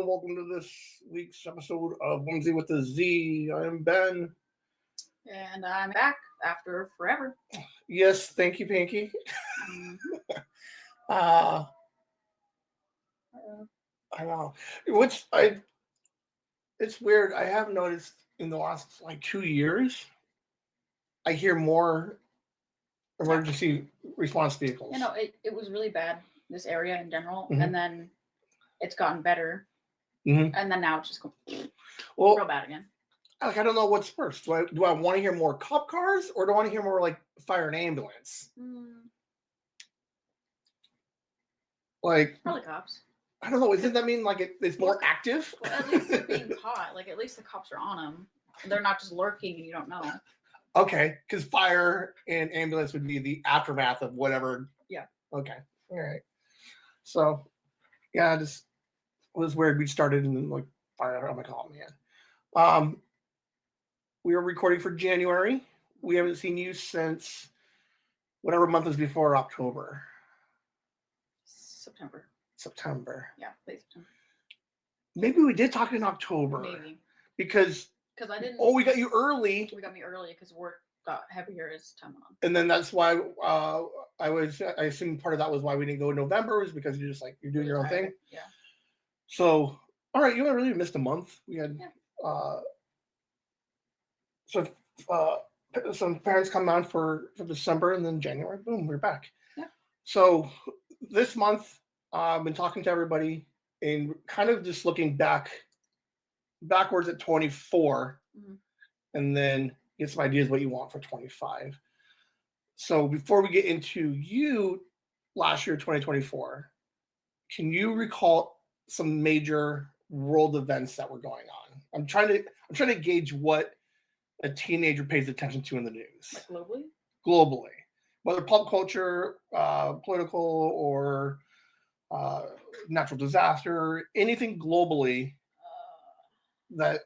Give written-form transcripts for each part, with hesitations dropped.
and welcome to this week's episode of Whimsy with a Z. I am Ben. And I'm back after forever. Yes, thank you, Pinky. Mm-hmm. I know. It's weird. I have noticed in the last 2 years, I hear more emergency response vehicles. It was really bad, this area in general, Mm-hmm. and then it's gotten better, mm-hmm. and then now it's just real bad again. I don't know what's first. Do I want to hear more cop cars, or do I want to hear more fire and ambulance? Probably cops. I don't know. Doesn't that mean it's more active? Well, at least they're being caught. At least the cops are on them. They're not just lurking and you don't know. Okay, because fire and ambulance would be the aftermath of whatever. Yeah. Okay. All right. So, yeah, it was weird. We started and then fire. Oh my god, man. We were recording for January. We haven't seen you since whatever month was before October. September. Yeah, late September. Maybe we did talk in October. Maybe. Because I didn't. Oh, we got you early. We got me early because work got heavier as time went on. And then that's why I assume part of that was why we didn't go in November, was because you're just you're doing your own thing. Yeah. So, all right, you haven't really missed a month. We had some parents come on for December, and then January, boom, we're back. Yeah. So this month, I've been talking to everybody and kind of just looking backwards at 24, and then get some ideas what you want for 25. So before we get into you last year, 2024, can you recall some major world events that were going on? I'm trying to gauge what a teenager pays attention to in the news. Globally. Whether pop culture, political, or natural disaster, anything globally that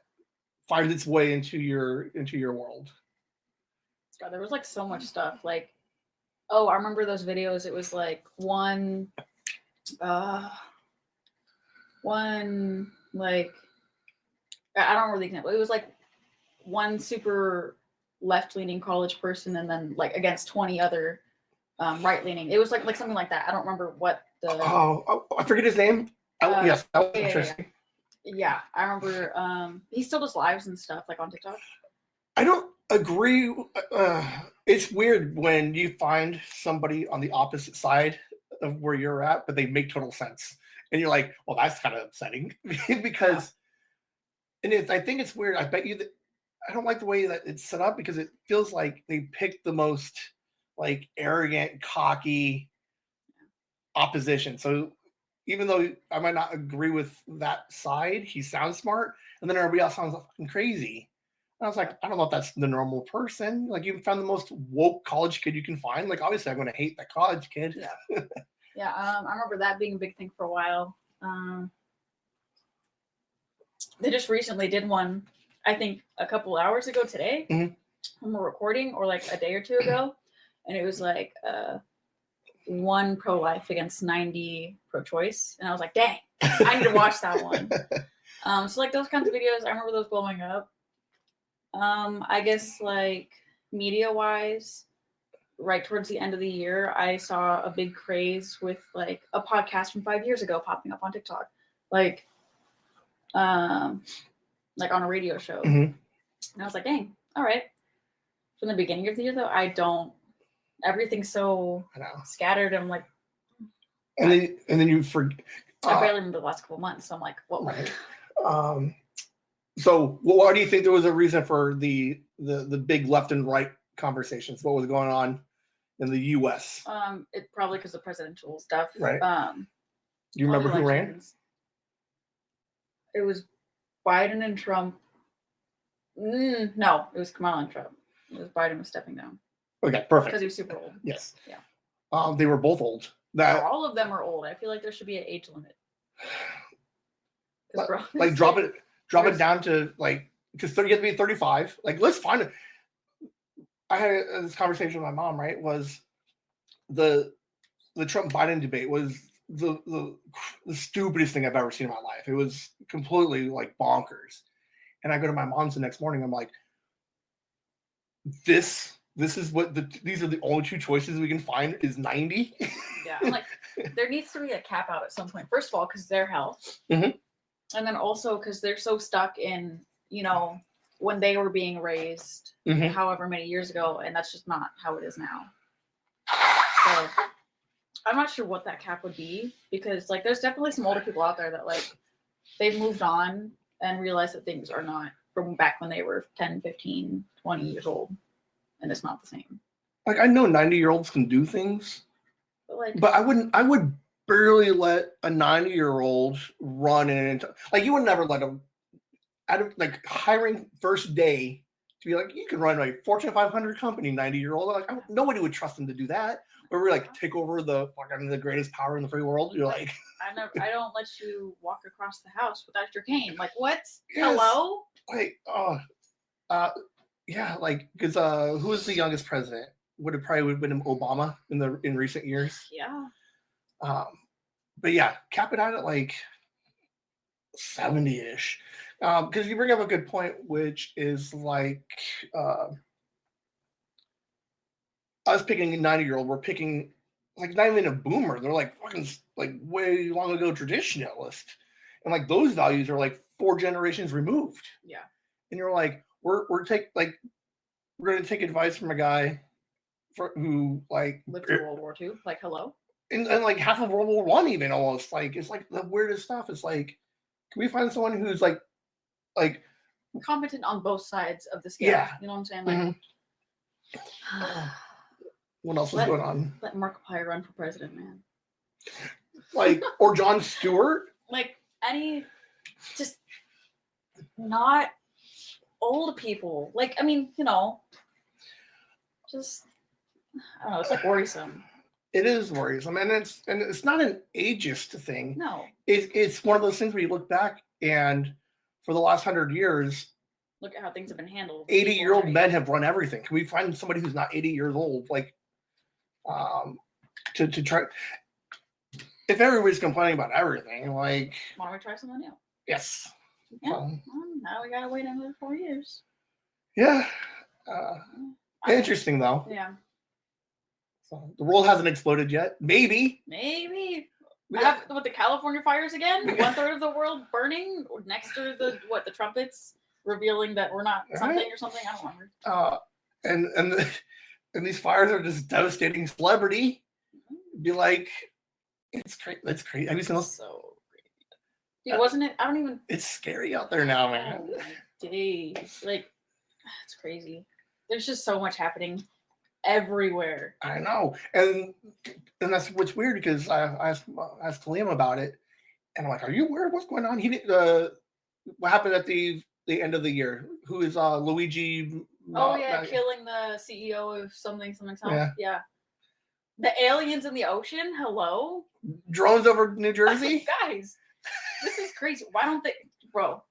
finds its way into your world. God, there was so much stuff. I remember those videos. It was one I don't remember the example. It was one super left-leaning college person, and then against 20 other right-leaning. It was something like that. I don't remember what the. Oh, I forget his name. Yes, that was interesting. Yeah, I remember. He still does lives and stuff on TikTok. I don't agree. It's weird when you find somebody on the opposite side of where you're at, but they make total sense, and you're like, "Well, that's kind of upsetting," because. Yeah. And I think it's weird. I bet you that I don't like the way that it's set up, because it feels like they picked the most arrogant, cocky opposition. So even though I might not agree with that side, he sounds smart, and then everybody else sounds fucking crazy. And I was like, I don't know if that's the normal person. You found the most woke college kid you can find. Obviously, I'm going to hate that college kid. Yeah. Yeah. I remember that being a big thing for a while. They just recently did one, I think a couple hours ago today, when we're recording, or a day or two ago. And it was one pro-life against 90 pro-choice. And I was like, dang, I need to watch that one. So those kinds of videos, I remember those blowing up. I guess media-wise, right towards the end of the year, I saw a big craze with a podcast from 5 years ago popping up on TikTok. On a radio show. And I was like, dang, all right. From the beginning of the year, though, everything's so scattered. I'm like, and then you forget. I barely remember the last couple months. So I'm like, what? Right. So why do you think there was a reason for the big left and right conversations? What was going on in the U.S.? It probably because of presidential stuff. Right. Do you remember who ran? It was Biden and Trump. No, it was Kamala and Trump. It was Biden was stepping down. Okay, perfect. Because he was super old. Yes. Yeah. They were both old. All of them are old. I feel like there should be an age limit. Drop it down to because you have to be 35. Let's find it. I had this conversation with my mom. Right, was the Trump Biden debate was the stupidest thing I've ever seen in my life. It was completely like bonkers. And I go to my mom's the next morning. I'm like, this is what these are the only two choices we can find is 90. Yeah, I'm like, there needs to be a cap out at some point. First of all, because their health, and then also because they're so stuck in, you know, when they were being raised, however many years ago, and that's just not how it is now. So I'm not sure what that cap would be, because like there's definitely some older people out there that like they've moved on and realized that things are not from back when they were 10, 15, 20 years old, and it's not the same. Like I know 90-year-olds can do things, but I would barely let a 90-year-old run into, like, you would never let them out of like hiring first day to be like, you can run a Fortune 500 company, 90-year-old. Like nobody would trust them to do that. But we're like, take over the greatest power in the free world. You're like, I don't let you walk across the house without your cane. Like what? Yes. Hello? Like, yeah, like because who was the youngest president? Would have been Obama in recent years. Yeah. But yeah, cap it out at like 70-ish. Because you bring up a good point, which is like us picking a 90-year-old, we're picking like not even a boomer. They're like fucking like way long ago traditionalist, and like those values are like 4 generations removed. Yeah. And you're like, we're gonna take advice from a guy who like lived through World War II. Like hello. And like half of World War One, even almost like it's like the weirdest stuff. It's like, can we find someone who's like competent on both sides of the scale? Yeah. You know what I'm saying? Like, what else is going on? Let Markiplier run for president, man. Like, or Jon Stewart. Like just not old people. Like, I mean, you know, just I don't know. It's like worrisome. It is worrisome, and it's not an ageist thing. No, it's one of those things where you look back and for the last 100 years, look at how things have been handled. 80-year-old men have run everything. Can we find somebody who's not 80 years old, like, to try? If everybody's complaining about everything, like, why don't we try something new? Yes. Yeah. Now we gotta wait another 4 years. Yeah. Interesting though. Yeah. So the world hasn't exploded yet. Maybe. With the California fires again, 1/3 of the world burning next to the trumpets revealing that we're not something or something. I don't remember. And these fires are just devastating celebrity. Be like, it's crazy. That's crazy. Have you seen those? So crazy. Dude, wasn't it? I don't even. It's scary out there now, man. Oh my days, like, it's crazy. There's just so much happening everywhere. I know, and that's what's weird, because I asked Liam about it, and I'm like, "Are you aware of what's going on?" He did what happened at the end of the year. Who is Luigi? Killing the CEO of something. Yeah. The aliens in the ocean. Hello. Drones over New Jersey. Guys, this is crazy. Why don't they, bro?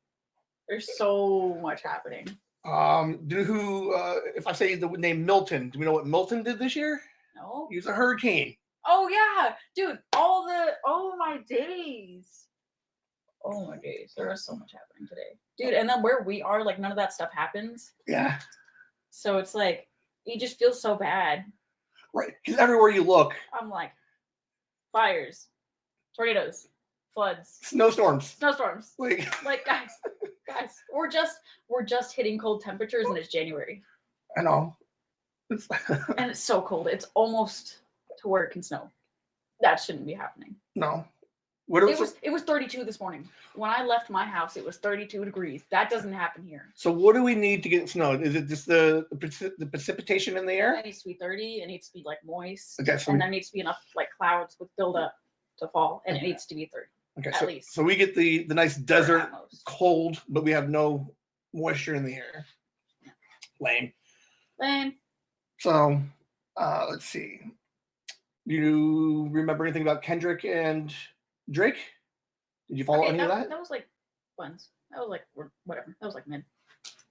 There's so much happening. If I say the name Milton, do we know what Milton did this year? No. He was a hurricane. Oh yeah, dude. Oh my days. Oh my days. There is so much happening today, dude. And then where we are, like, none of that stuff happens. Yeah. So it's like you just feel so bad. Right, because everywhere you look, I'm like, fires, tornadoes, floods, snowstorms. Like guys, we're just hitting cold temperatures, and it's January. I know. And it's so cold. It's almost to where it can snow. That shouldn't be happening. No. It was 32 this morning. When I left my house, it was 32 degrees. That doesn't happen here. So what do we need to get snow? Is it just the precipitation in the air? It needs to be 30. It needs to be like moist. Okay, so and there needs to be enough like clouds with buildup to fall, and it needs to be 30. Okay, at least. So we get the nice desert cold, but we have no moisture in the air. Lame. So let's see. Do you remember anything about Kendrick and Drake? Did you follow any of that? That was like buns. That was like whatever. That was like mid.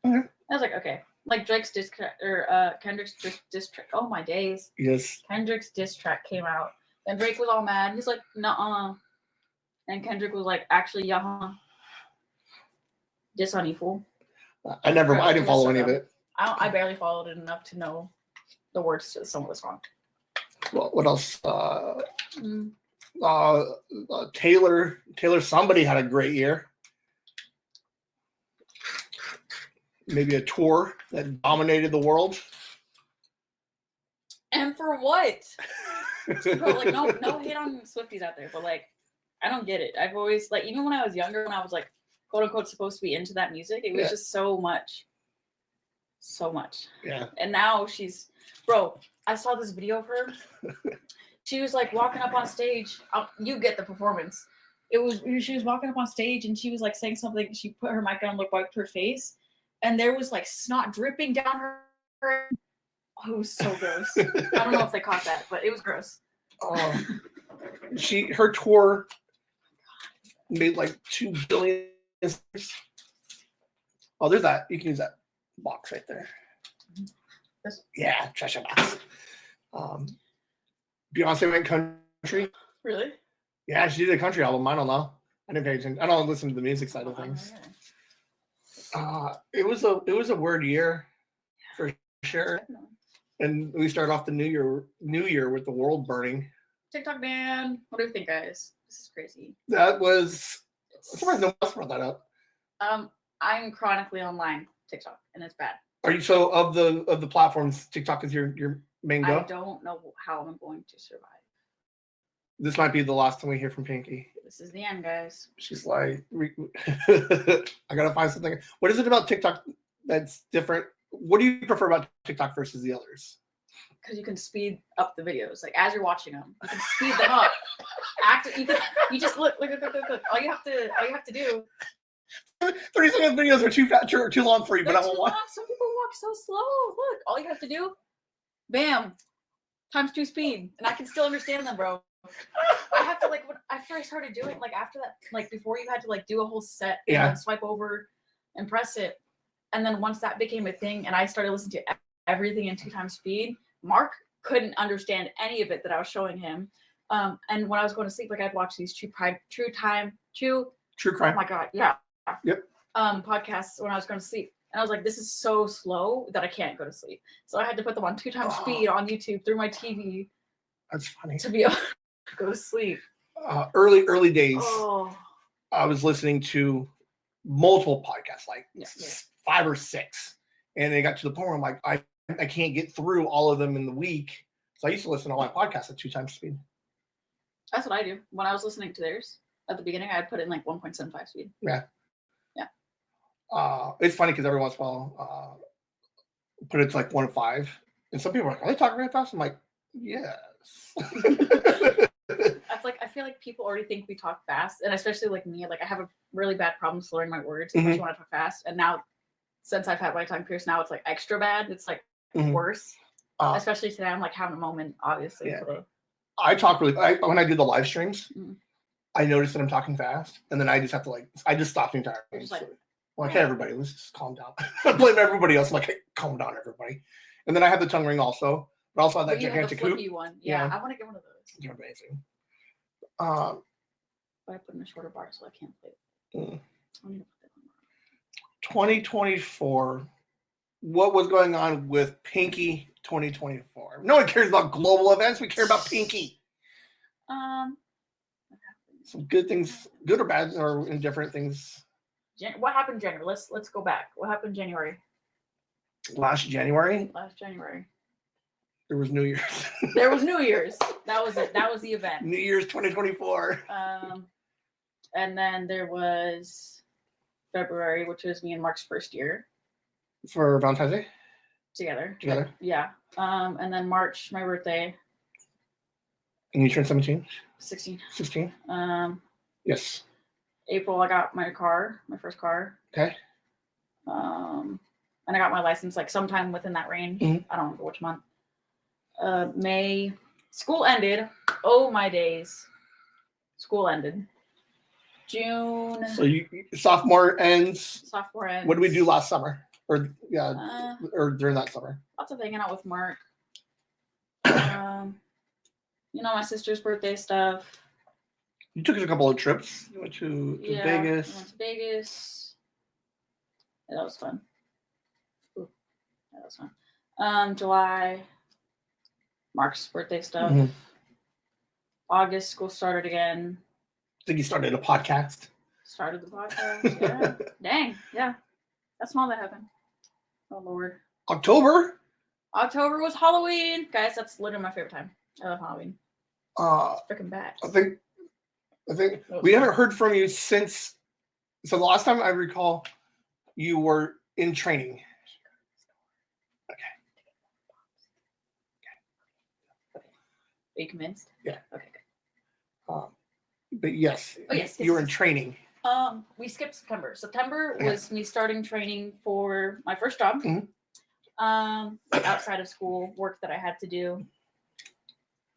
Okay. That was like okay. Like Drake's diss track or Kendrick's diss track. Oh my days. Yes. Kendrick's diss track came out, And Drake was all mad. He's like, nuh-uh. And Kendrick was like, actually, yeah. Diss on you, fool. I didn't follow any of it. I barely followed it enough to know the words to some of the song. Well, what else? Taylor, somebody had a great year. Maybe a tour that dominated the world. And for what? Bro, like no hate on Swifties out there, but like I don't get it. I've always like even when I was younger, when I was like quote unquote supposed to be into that music, it was just so much. So much. Yeah. And now I saw this video of her. She was like walking up on stage. You get the performance. She was walking up on stage and she was like saying something. She put her mic down, wiped her face, and there was like snot dripping down her. Oh, it was so gross. I don't know if they caught that, but it was gross. Her tour made like $2 billion. Oh, there's that. You can use that box right there. Yeah, treasure box. Beyonce went country. Really? Yeah, she did a country album. I don't know. I didn't pay attention. I don't listen to the music side of things. It was a weird year for sure. Definitely. And we started off the new year with the world burning. TikTok ban. What do you think, guys? This is crazy. That was. I'm surprised no one else brought that up. I'm chronically online TikTok, and it's bad. Are you so of the platforms? TikTok is your main go. I don't know how I'm going to survive. This might be the last time we hear from Pinky. This is the end, guys. She's like, I gotta find something. What is it about TikTok that's different? What do you prefer about TikTok versus the others? Because you can speed up the videos. Like as you're watching them, you can speed them up. You just look. All you have to do. 30-second videos are too fat, too long for you, but I won't watch. Some people walk so slow. Look, all you have to do, bam, ×2 speed, and I can still understand them, bro. I have to after I started doing after that, before you had to do a whole set and then swipe over and press it, and then once that became a thing, and I started listening to everything in 2x speed, Mark couldn't understand any of it that I was showing him. And when I was going to sleep, I'd watch these true crime. Oh my god, yeah. Yep. Podcasts when I was going to sleep, and I was like, "This is so slow that I can't go to sleep." So I had to put them on 2x speed on YouTube through my TV. That's funny. To be able to go to sleep. Early days. I was listening to multiple podcasts, 5 or 6, and they got to the point where I'm like, I can't get through all of them in the week. So I used to listen to all my podcasts at 2x speed. That's what I do. When I was listening to theirs at the beginning, I'd put it in 1.75 speed. Yeah. It's funny because every once in a while, put it to 1.5, and some people are like, "Are they talking really fast?" I'm like, "Yes." I feel like people already think we talk fast, and especially me. I have a really bad problem slurring my words, especially when I talk fast. And now, since I've had my tongue pierced, now it's extra bad. It's worse. Especially today, I'm having a moment, obviously. Yeah. Today. I talk when I do the live streams. I notice that I'm talking fast, and then I just have to I just stop entirely. Hey, everybody, let's just calm down. I blame everybody else. I'm like, hey, calm down, everybody. And then I have the tongue ring also, but also have that gigantic hoop. One. Yeah, I want to get one of those. They're amazing. But I put in a shorter bar, so I can't play it. 2024. What was going on with Pinky 2024? No one cares about global events. We care about Pinky. Some good things, good or bad, or indifferent things. What happened in January? Let's go back. What happened in January? Last January. There was New Year's. There was New Year's. That was it. That was the event. New Year's 2024. And then there was February, which was me and Mark's first year. For Valentine's Day? Together. Yeah. And then March, my birthday. And you turned 17? 16. 16? Yes. April, I got my first car. Okay. And I got my license sometime within that range. I don't remember which month. May, school ended. Oh my days. School ended. June. So sophomore ends. What did we do last summer? Or during that summer? Lots of hanging out with Mark. my sister's birthday stuff. You took us a couple of trips. You went to Vegas. I went to Vegas. Yeah, that was fun. Ooh, that was fun. July, Mark's birthday stuff. Mm-hmm. August, school started again. I think you started a podcast. Started the podcast, yeah. Dang, yeah. That's all that happened. Oh, Lord. October was Halloween. Guys, that's literally my favorite time. I love Halloween. It's freaking bad. I think we haven't heard from you since. So the last time I recall, you were in training. Okay. Are you convinced? Yeah. Okay, good. But yes, you were in training. We skipped September. September was me starting training for my first job. Mm-hmm. Outside of school, work that I had to do,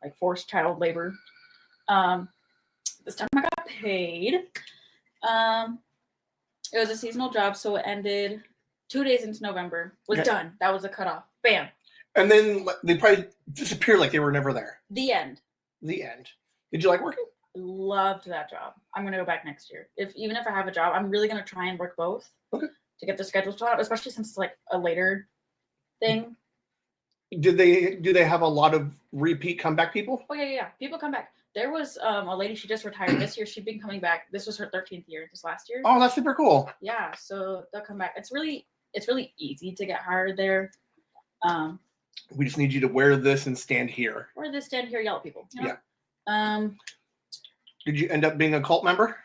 like forced child labor. This time I got paid. It was a seasonal job, so it ended 2 days into November. Was done. That was the cutoff. Bam. And then they probably disappeared like they were never there. The end. Did you like working? Loved that job. I'm gonna go back next year. Even if I have a job, I'm really gonna try and work both. Okay. To get the schedules done, especially since it's like a later thing. Do they have a lot of repeat comeback people? Oh yeah. People come back. There was a lady, she just retired this year. She'd been coming back. This was her 13th year this last year. Oh, that's super cool. Yeah, so they'll come back. It's really easy to get hired there. We just need you to wear this and stand here. Wear this, stand here, yell at people. Yeah. Did you end up being a cult member?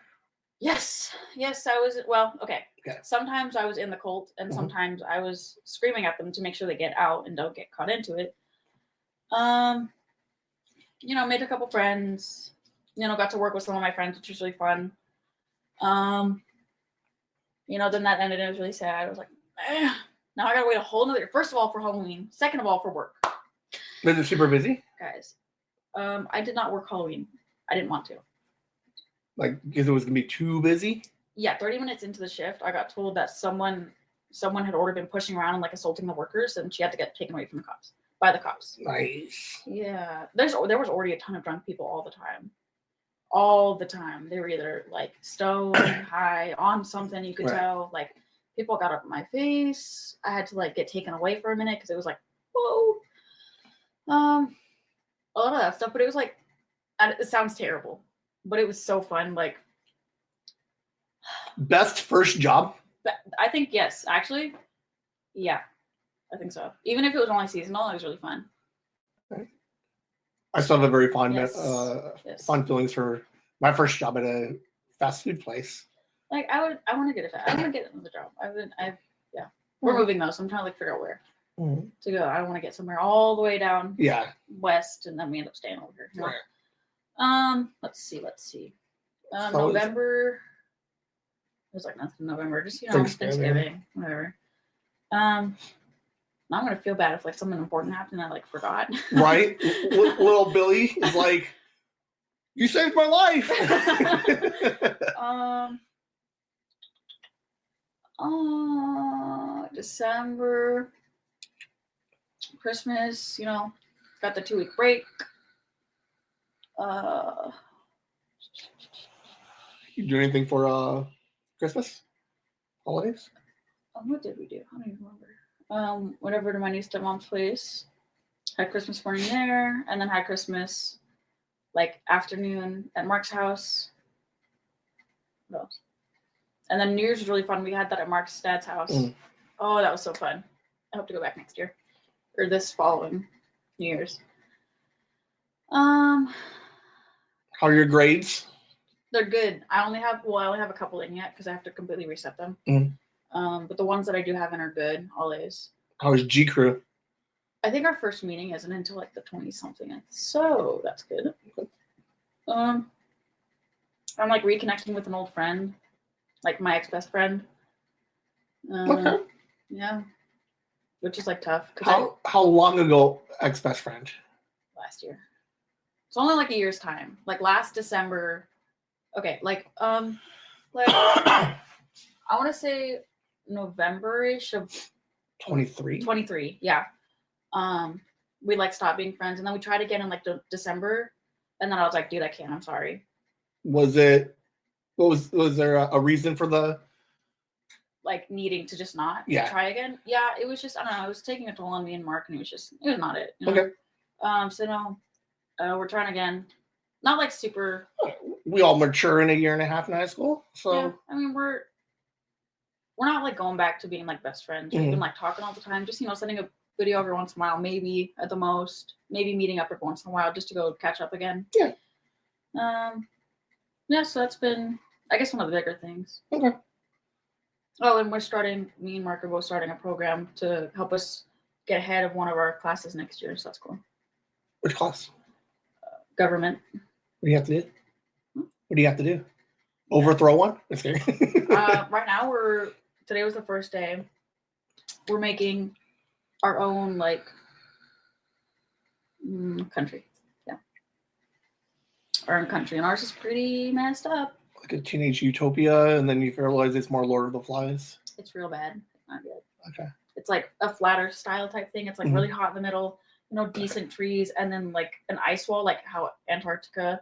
Yes, I was. Well, okay. Yeah. Sometimes I was in the cult, and sometimes I was screaming at them to make sure they get out and don't get caught into it. Made a couple friends. Got to work with some of my friends, which was really fun. Then that ended, and it was really sad. I was like, now I gotta wait a whole nother year. First of all, for Halloween. Second of all, for work. Was it super busy? Guys, I did not work Halloween. I didn't want to. Like, because it was gonna be too busy? Yeah, 30 minutes into the shift, I got told that someone had already been pushing around and like assaulting the workers, and she had to get taken away from by the cops. Nice. Yeah, there was already a ton of drunk people all the time. They were either like stoned, high, on something. You could tell. Like, people got up in my face. I had to like get taken away for a minute because it was like, whoa. A lot of that stuff, but it was like, it sounds terrible, but it was so fun. Like, best first job? I think yes, actually. Yeah, I think so. Even if it was only seasonal, it was really fun. I still have a very fond fond feelings for my first job at a fast food place. Like, I want to get another job. We're moving though, so I'm trying to figure out where to go. I don't want to get somewhere all the way down west, and then we end up staying over here. Right. Let's see. November. It was like nothing. November, just Thanksgiving, whatever. Now I'm gonna feel bad if like something important happened and I like forgot. Right, little Billy is like, "You saved my life." December, Christmas. Got the 2-week break. You do anything for Christmas? Holidays? What did we do? I don't even remember. Went over to my new stepmom's place. Had Christmas morning there, and then had Christmas like afternoon at Mark's house. What else? And then New Year's was really fun. We had that at Mark's dad's house. Oh, that was so fun. I hope to go back next year. Or this following New Year's. How are your grades? They're good. I only have a couple in yet because I have to completely reset them. But the ones that I do have in are good, always. How is G Crew? I think our first meeting isn't until like the 20-something, so that's good. I'm like reconnecting with an old friend, like my ex-best friend. Okay. Yeah, which is like tough. How long ago ex-best friend? Last year. It's only like a year's time. Like last December. Okay, like I want to say November-ish of 23. Yeah. We like stopped being friends, and then we tried again in like December, And then I was like, dude, I can't. I'm sorry. Was there a reason for the like needing to just not try again? Yeah, it was just I don't know. It was taking a toll on me and Mark, and it was not it. You know? Okay. So no, we're trying again. Not like super. We all mature in a year and a half in high school, so yeah, I mean we're not like going back to being like best friends. We've been like talking all the time, just sending a video every once in a while, maybe at the most, maybe meeting up every once in a while just to go catch up again. Yeah. Yeah, so that's been, I guess, one of the bigger things. Okay. Oh, and me and Mark are both starting a program to help us get ahead of one of our classes next year, so that's cool. Which class? Government. What do you have to do? What do you have to do? Overthrow one? That's scary. Right now, today was the first day. We're making our own, like, country. Yeah. Our own country, and ours is pretty messed up. Like a teenage utopia, and then you realize it's more Lord of the Flies. It's real bad. Not good. Okay. It's like a flatter style type thing. It's like really hot in the middle, decent trees, and then like an ice wall, like how Antarctica,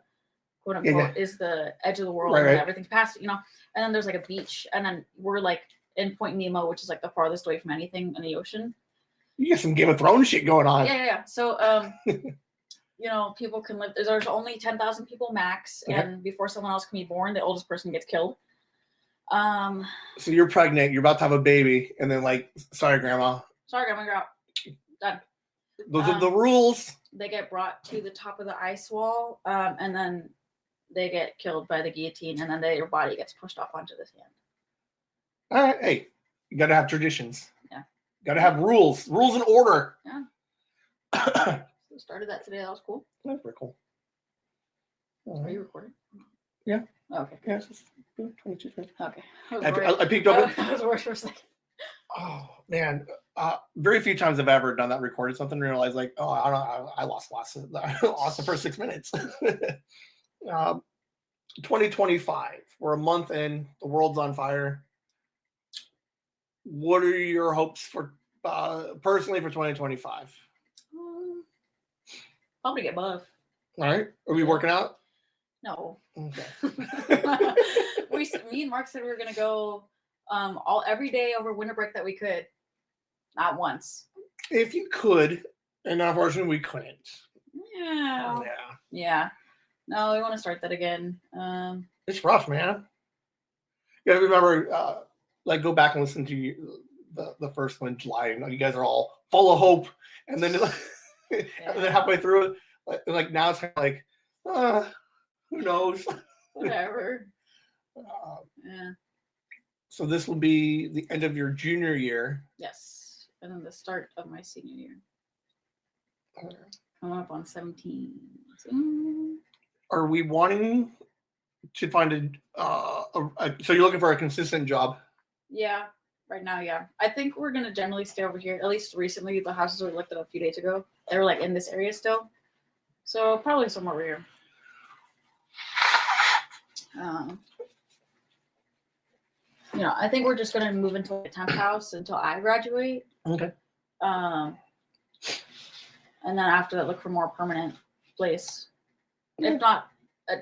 quote unquote, is the edge of the world, and everything's past it, And then there's like a beach, and then we're like in Point Nemo, which is like the farthest away from anything in the ocean. You got some Game of Thrones shit going on. Yeah. So, people can live. There's only 10,000 people max, and before someone else can be born, the oldest person gets killed. So you're pregnant, you're about to have a baby, and then like, sorry, Grandma, you're out. Done. Those are the rules. They get brought to the top of the ice wall, and then they get killed by the guillotine, and then their body gets pushed off onto the sand. All right, hey, you gotta have traditions. Yeah. Gotta have rules and order. Yeah. We started that today. That was cool. That's pretty cool. Are you recording? Yeah. Oh, okay. Yeah. 22. Okay. I peeked over. I was worried for a second. Oh man, very few times I've ever done that, recorded something, and realized like, oh, I lost the first 6 minutes. 2025. We're a month in. The world's on fire. What are your hopes for personally for 2025? Probably get buff. All right. Are we working out? No. Okay. Me and Mark said we were gonna go every day over winter break that we could. Not once. If you could, and unfortunately we couldn't. Yeah. No, we want to start that again. It's rough, man. You gotta remember, go back and listen to the first one, July. You guys are all full of hope, and then and then halfway through it, like now it's kind of like, who knows? Whatever. Yeah. So this will be the end of your junior year. Yes, and then the start of my senior year. Coming up on 17. Are we wanting to find so you're looking for a consistent job? Yeah, right now, yeah. I think we're gonna generally stay over here. At least recently, the houses we looked at a few days ago, they were like in this area still. So probably somewhere over here. I think we're just gonna move into a temp house until I graduate. Okay. And then after that, look for more permanent place. Okay. If not,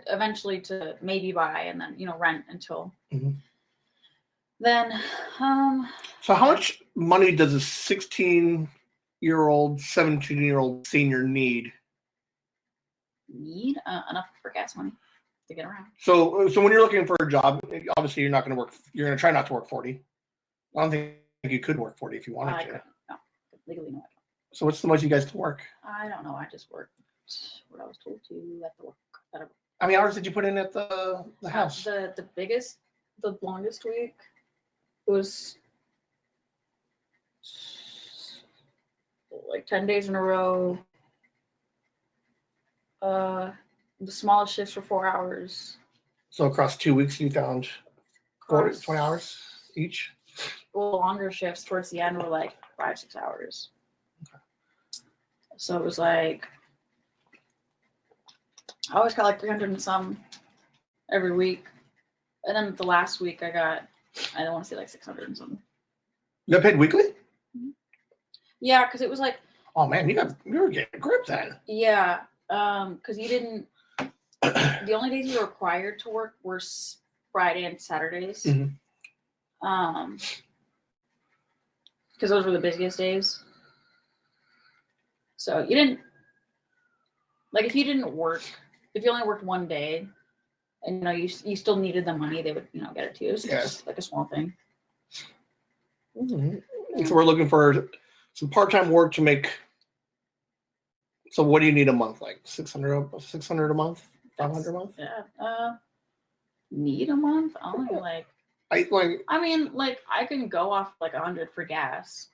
eventually to maybe buy and then rent until. Then. So how much money does a 16-year-old, 17-year-old senior need? Enough for gas money to get around. So when you're looking for a job, obviously you're not going to work. You're going to try not to work 40. I don't think you could work 40 if you wanted to. No, legally no. I don't. So what's the most you guys can work? I don't know. I just worked what I was told to at the work. How many hours did you put in at the house? The longest week was like 10 days in a row. The smallest shifts were 4 hours. So across 2 weeks, you found 20 hours each? Well, longer shifts towards the end were like 5-6 hours. Okay. So it was like, I always got like 300 and some every week. And then the last week I don't want to say like 600 and something. You got paid weekly? Mm-hmm. Yeah, because it was like. Oh man, you were getting a grip then. Yeah, because you didn't. the only days we were required to work were Friday and Saturdays. Mm-hmm. Because those were the busiest days. So you didn't, like, if you didn't work, if you only worked one day, and you still needed the money, they would get it to you. So it's just like a small thing. Mm-hmm. Yeah. So we're looking for some part-time work to make. So what do you need a month? Like 600 a month, 500 a month? Yeah. Need a month? Only like. I mean, like I can go off like 100 for gas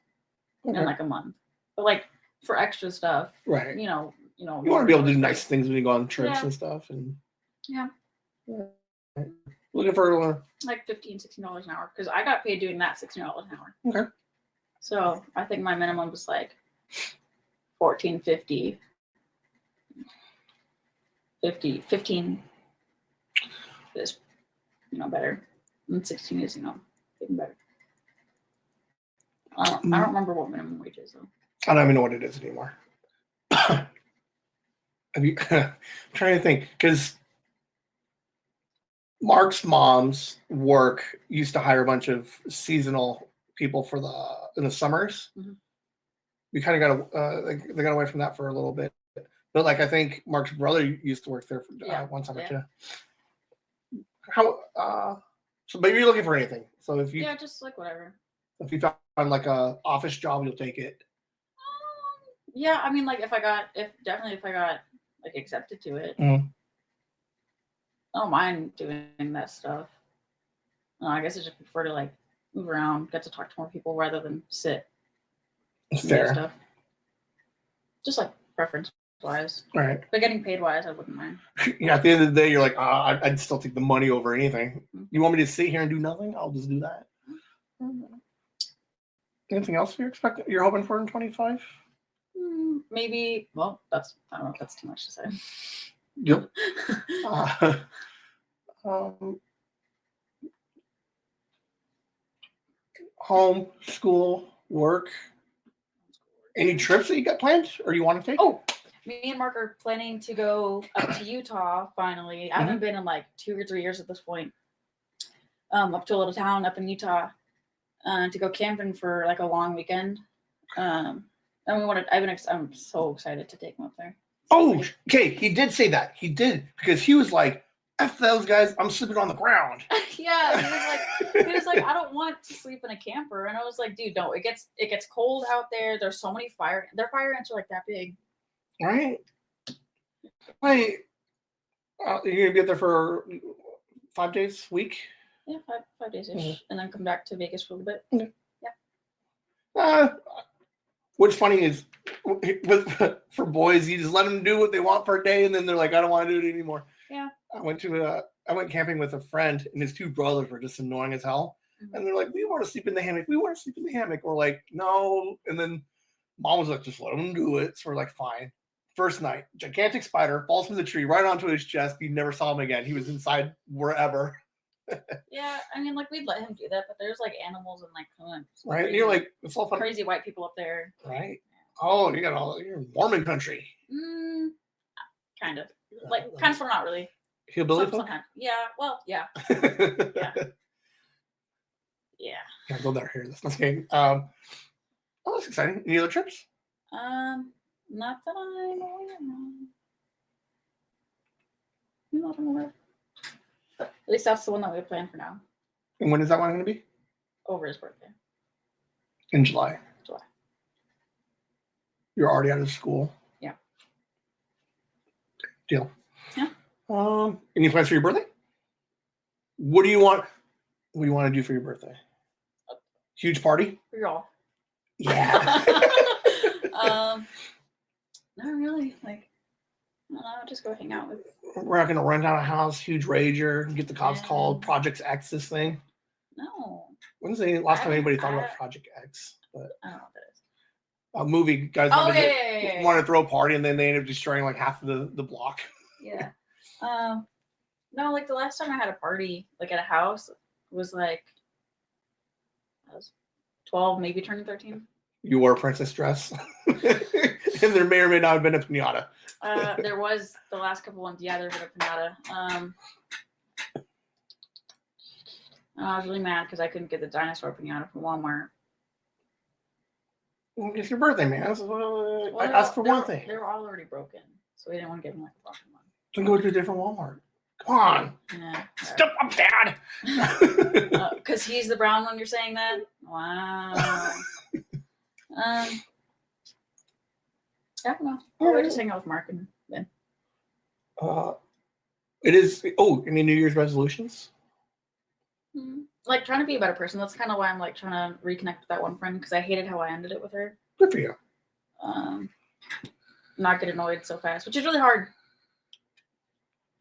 in like a month, but like for extra stuff, right? You want to be able to do nice things when you go on trips and stuff, and yeah. Looking for like $15-16 an hour because I got paid doing that $16 an hour. Okay. So I think my minimum was like $14.50. 15 is better, and 16 is even better. I don't remember what minimum wage is though. I don't even know what it is anymore. I'm trying to think because Mark's mom's work used to hire a bunch of seasonal people in the summers. Mm-hmm. We kind of got they got away from that for a little bit, but like I think Mark's brother used to work there for one summer too. So maybe you're looking for anything. So if you just like whatever. If you found like a office job, you'll take it. Yeah, I mean, like if I got like accepted to it, mm-hmm. I don't mind doing that stuff. I guess I just prefer to like move around, get to talk to more people rather than sit. Fair. Stuff. Just like preference wise. Right. But getting paid wise, I wouldn't mind. Yeah, at the end of the day, you're like, I'd still take the money over anything. Mm-hmm. You want me to sit here and do nothing? I'll just do that. Mm-hmm. Anything else you're hoping for in 25? Maybe. Well, I don't know if that's too much to say. Yep. Home, school, work. Any trips that you got planned or you want to take? Oh, me and Mark are planning to go up to Utah finally. I haven't been in like 2 or 3 years at this point. Up to a little town up in Utah to go camping for like a long weekend. And I'm so excited to take him up there. Oh, okay. He did say that. He did because he was like, "F those guys, I'm sleeping on the ground." Yeah, he was like, I don't want to sleep in a camper, and I was like, dude, no, it gets cold out there. There's so many their fire ants are like that big. Right. Wait, you're gonna be up there for 5 days, week? Yeah, 5 days ish, and then come back to Vegas for a little bit. Yeah. What's funny is, for boys, you just let them do what they want for a day, and then they're like, I don't want to do it anymore. Yeah. I went camping with a friend, and his two brothers were just annoying as hell. Mm-hmm. And they're like, we want to sleep in the hammock. We want to sleep in the hammock. We're like, no. And then mom was like, just let them do it. So we're like, fine. First night, gigantic spider falls from the tree right onto his chest. We never saw him again. He was inside wherever. Yeah, I mean, like we'd let him do that, but there's like animals and like right. Crazy, you're like, it's all fun. Crazy white people up there, right? Oh, you're in Mormon country. Kind of, like kind of, not really. Hillbilly folk? Yeah. Well, yeah. Yeah. Yeah. They'll never hear this. That's okay. That's exciting. Any other trips? Not that I'm aware of. Not aware. But at least that's the one that we have planned for now. And when is that one going to be? Over his birthday. In July. You're already out of school. Yeah. Deal. Yeah. Any plans for your birthday? What do you want? What do you want to do for your birthday? Huge party? For y'all. Yeah. Not really. Like, I don't know, just go hang out with. We're not going to rent out a house, huge rager, get the cops called, Project X this thing. No. When's the last time anybody thought about Project X? But I don't know what that is. A movie guys wanted to throw a party and then they ended up destroying like half of the block. Yeah. No, like the last time I had a party like at a house was like I was 12, maybe turning 13. You wore a princess dress, and there may or may not have been a pinata. There was the last couple ones. Yeah, there's a pinata. I was really mad because I couldn't get the dinosaur pinata from Walmart. It's your birthday, man. I asked for one thing. They were all already broken, so we didn't want to give them like a broken one. Then go to a different Walmart. Come on. Yeah. Step up, Dad. Because he's the brown one. You're saying that? Wow. I don't know. We're just hanging out with Mark and Ben. It is. Oh, any New Year's resolutions? Like trying to be a better person. That's kind of why I'm like trying to reconnect with that one friend because I hated how I ended it with her. Good for you. Not get annoyed so fast, which is really hard.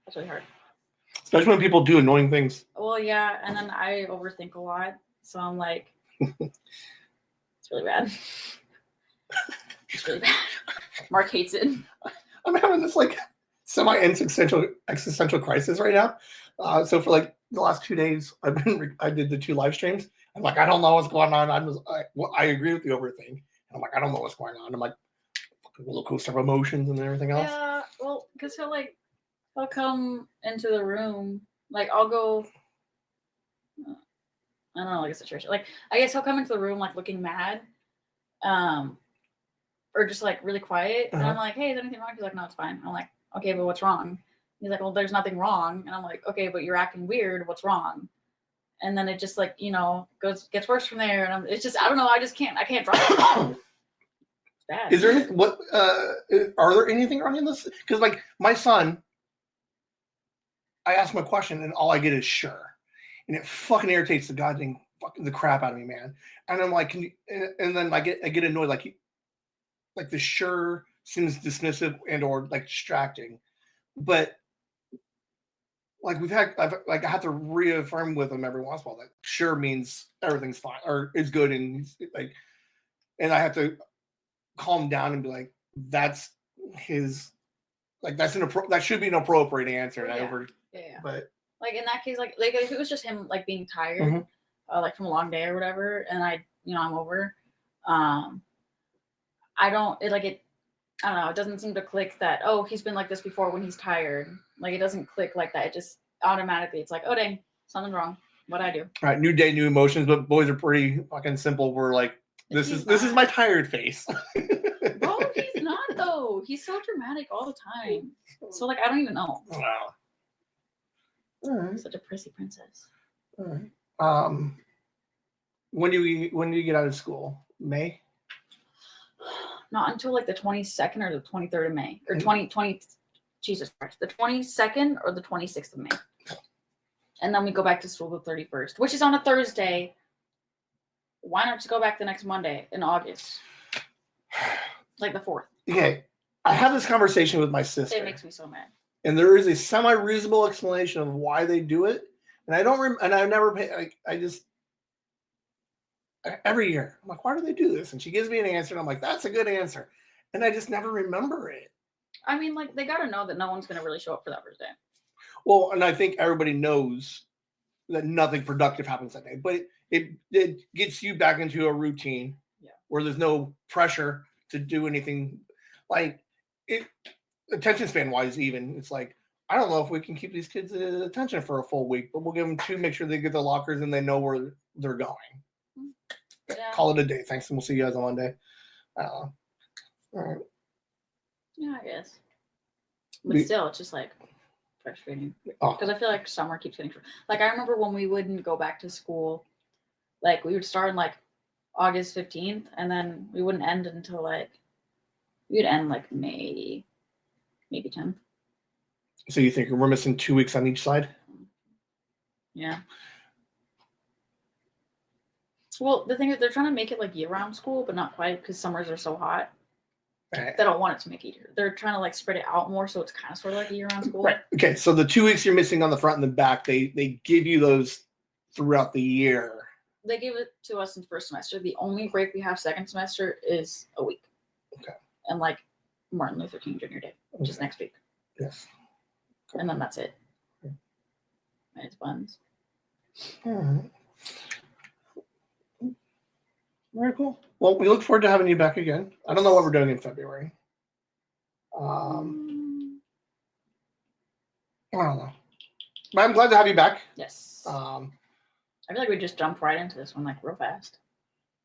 That's really hard. Especially when people do annoying things. Well, yeah, and then I overthink a lot, so I'm like, it's really bad. It's really bad. Mark hates it. I'm having this like semi-existential crisis right now. So for like the last 2 days, I did the 2 live streams. I'm like, I don't know what's going on. I agree with the overthink. And I'm like, I don't know what's going on. I'm like, a roller coaster of emotions and everything else. Yeah, well, because he'll come into the room. Like I'll go. I don't know, like a situation. Like I guess he'll come into the room like looking mad, or just like really quiet. And I'm like, hey, is anything wrong? He's like, no, it's fine. I'm like, okay, but what's wrong? He's like, well, there's nothing wrong. And I'm like, okay, but you're acting weird. What's wrong? And then it just like, gets worse from there. And it's just, I don't know. I can't drop it. It's bad. Is there anything, are there anything wrong in this? Because like my son, I ask him a question and all I get is sure. And it fucking irritates the crap out of me, man. And I'm like, and then I get annoyed. Like the sure seems dismissive and or like distracting. But like I have to reaffirm with him every once in a while that sure means everything's fine or is good, and like, and I have to calm down and be like, that's his, like that should be an appropriate answer. And yeah. But like in that case, like if it was just him like being tired, like from a long day or whatever, and I'm over, I don't know. It doesn't seem to click that, oh, he's been like this before when he's tired. Like, it doesn't click like that. It just automatically, it's like, oh, dang, something's wrong. What'd I do? All right, new day, new emotions, but boys are pretty fucking simple. We're like, this is my tired face. Bro, he's not, though. He's so dramatic all the time. So, like, I don't even know. Wow. All right. Such a prissy princess. All right. When do you get out of school? May? Not until like the 22nd or the 23rd of May. Or 20, Jesus Christ. The 22nd or the 26th of May. And then we go back to school the 31st, which is on a Thursday. Why not just go back the next Monday in August? Like the 4th. Okay. I have this conversation with my sister. It makes me so mad. And there is a semi-reasonable explanation of why they do it. And I don't and I've never paid, every year, I'm like, why do they do this? And she gives me an answer, and I'm like, that's a good answer. And I just never remember it. I mean, like, they got to know that no one's going to really show up for that first day. Well, and I think everybody knows that nothing productive happens that day. But it gets you back into a routine where there's no pressure to do anything. Like, attention span-wise even, it's like, I don't know if we can keep these kids' attention for a full week, but we'll give them 2, make sure they get their lockers and they know where they're going. Yeah. Call it a day. Thanks, and we'll see you guys on Monday. All right. Yeah, I guess. But still, it's just like frustrating because I feel like summer keeps getting short. Like I remember when we wouldn't go back to school, like we would start in like August 15th, and then we wouldn't end until we'd end like May, maybe 10th. So you think we're missing 2 weeks on each side? Yeah. Well, the thing is, they're trying to make it like year-round school, but not quite because summers are so hot. Right. They don't want it to make it easier. They're trying to like spread it out more, so it's kind of sort of like a year-round school. Right. Okay. So the 2 weeks you're missing on the front and the back, they give you those throughout the year. They gave it to us in first semester. The only break we have second semester is a week. Okay. And like Martin Luther King Jr. Day, which is next week. Yes. Okay. And then that's it. Okay. And it's buns. All right. Very cool. Well, we look forward to having you back again. I don't know what we're doing in February. I don't know. But I'm glad to have you back. Yes. I feel like we just jumped right into this one like real fast.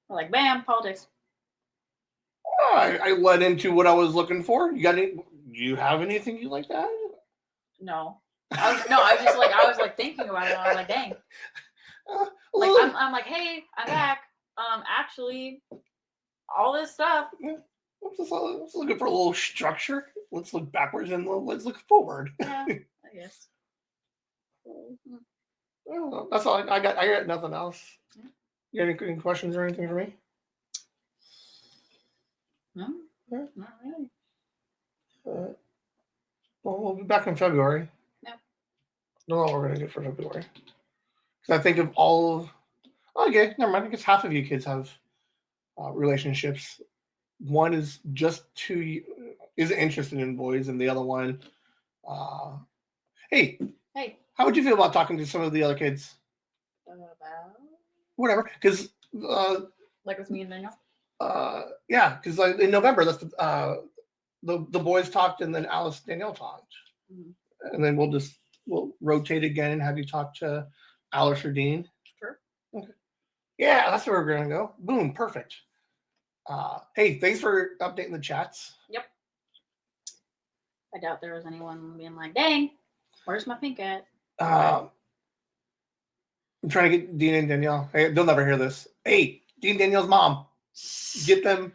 We're like, bam, politics. I led into what I was looking for. Do you have anything you like that? No. I was like thinking about it. And I was like, dang. Like I'm like, hey, I'm back. Actually, all this stuff. Let's look for a little structure. Let's look backwards and let's look forward. Yeah, I guess. That's all I got. I got nothing else. You got any questions or anything for me? No, not really. Well, we'll be back in February. Yeah. Don't know what we're gonna do for February. Because I think of all of. Okay, never mind. I guess half of you kids have relationships. One is isn't interested in boys, and the other one. Hey. How would you feel about talking to some of the other kids? About whatever, because like with me and Daniel. Yeah, because like in November, that's the boys talked, and then Alice Danielle talked, and then we'll rotate again and have you talk to Alice or Dean. Sure. Okay. Yeah, that's where we're gonna go. Boom, perfect. Hey, thanks for updating the chats. Yep. I doubt there was anyone being like, "Dang, where's my pink at?" I'm trying to get Dean and Danielle. Hey, they'll never hear this. Hey, Dean and Danielle's mom, get them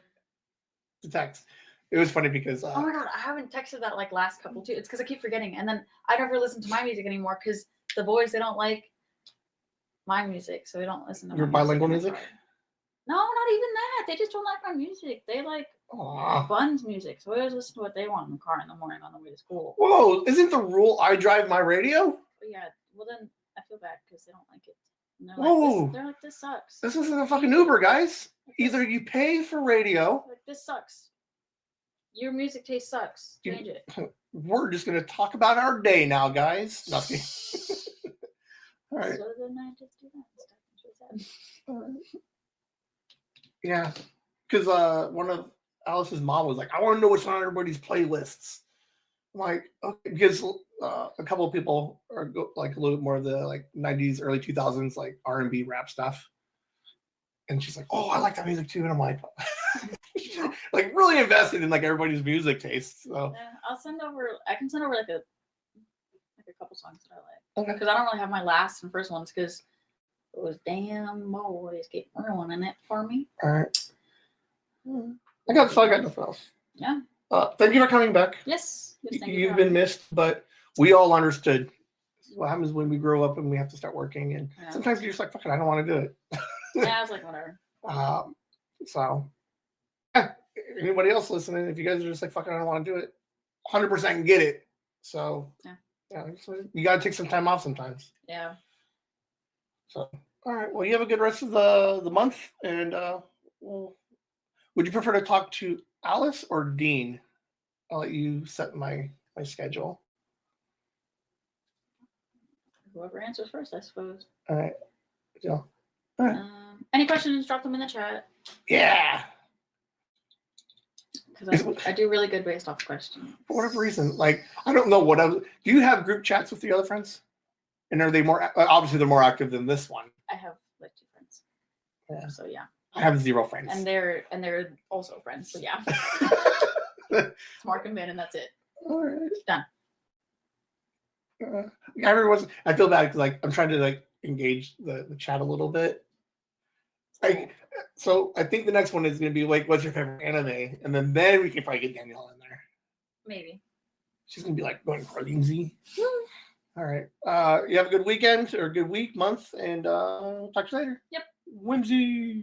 to text. It was funny because oh my god, I haven't texted that like last couple too. It's because I keep forgetting, and then I never listen to my music anymore because the boys they don't like my music, so they don't listen to your bilingual music. No, not even that. They just don't like my music. They like Bun's music, so I always listen to what they want in the car in the morning on the way to school. Whoa, isn't the rule I drive my radio? But yeah, well then I feel bad because they don't like it. And they're like, this sucks. This isn't a fucking Uber, guys. Either you pay for radio. Like, this sucks. Your music taste sucks. Change it. We're just going to talk about our day now, guys. Nothing. All right. So then I just do that. Yeah. Because one of Alice's mom was like, I want to know what's on everybody's playlists. I'm like, okay, because a couple of people are like a little bit more of the like 90s, early 2000s, like R&B rap stuff. And she's like, oh, I like that music too. And I'm like, like really invested in like everybody's music taste. So yeah, I can send over like a couple songs that I like. Okay. Because I don't really have my last and first ones because it was damn boys keep ruining it for me. All right. I got nothing else. Yeah. Thank you for coming back. Yes. You've been missed, but we all understood. This is what happens when we grow up and we have to start working. And sometimes you're just like, fuck it, I don't want to do it. Yeah, I was like, whatever. So, yeah. Anybody else listening, if you guys are just like, fuck it, I don't want to do it, 100% get it. So, yeah, so you got to take some time off sometimes. Yeah. So, all right. Well, you have a good rest of the month. And well, would you prefer to talk to Alice or Dean? I'll let you set my schedule. Whoever answers first, I suppose. All right. Yeah. All right. Any questions, drop them in the chat. Yeah. Because I do really good based off questions. For whatever reason, like, I don't know what else. Do you have group chats with the other friends? And are they more, obviously they're more active than this one. I have like 2 friends. Yeah. So yeah. I have 0 friends. And they're also friends. So yeah. It's Mark and Ben, and that's it. All right. Done. I feel bad because like I'm trying to like engage the chat a little bit. So I think the next one is going to be like, what's your favorite anime? And then we can probably get Danielle in there. Maybe. She's going to be like going crazy. All right. You have a good weekend or a good week, month, and talk to you later. Yep. Whimsy.